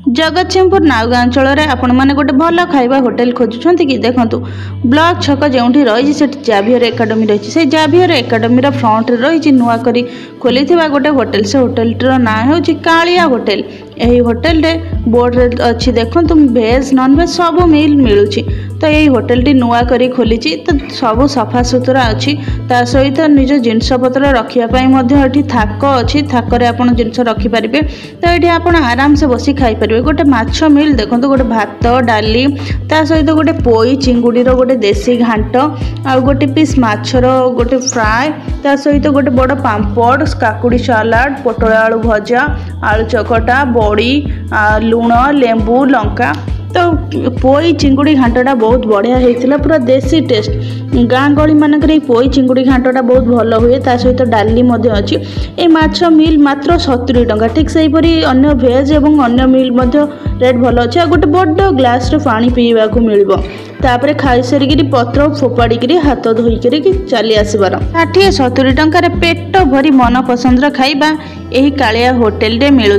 जगतसिंहपुर नाउगाँ अंचल आपण मैंने गोटे भल खाଇବା होटेल खोजुंट कि देखो ब्लॉक छक जो रही से जाभियर एकाडेमी रही से जाभियर एकाडेमी फ्रंट रही नुआ करी खोली गोटे होटेल से होटेल ना हूँ कालिया होटेल। यही होटेल रे बोर्ड रे अच्छी देखो भेज नॉन भेज सब मिल मिलूँ तो यही होटेल टी नुआ करी खोली तो सब सफा सुतरा अच्छी ता सहित निज जिनपतर रखापी थाक अच्छी थाकरे आप जिनस रखिपारे तो ये आप आराम से बसी खाईपारे गोटे माछ मिल देखो गोटे भात डाली ता सहित गोटे पोई चिंगुड़ीर गोटे देसी घांट आ गोटे पीस माछर गोटे फ्राए ता सहित गोटे बड़ पांपड़ काकुड़ी सलाड पोटल आलू भजा आलू चकटा बड़ी लुण लेंबू लंका तो पोई चिंगुड़ी घांटा बहुत बढ़िया होता पूरा देसी टेस्ट गाँ गली मानक पोई चिंगुड़ी घांटा बहुत भल हुए ता सहित डाली अच्छी ये माछ मिल मात्र 70 टंका ठीक से अन्य भेज और अन्य मिल रेट भल अच्छे आ गोटे बड़ ग्लास पानी पीवा को मिल तापर खाई सारिकी पत्र फोपाड़ी हाथ धोईक चली आसबार 60-70 टंकार पेट भरी मन पसंद खाଇବା यही कालिया होटेल रे मिलु।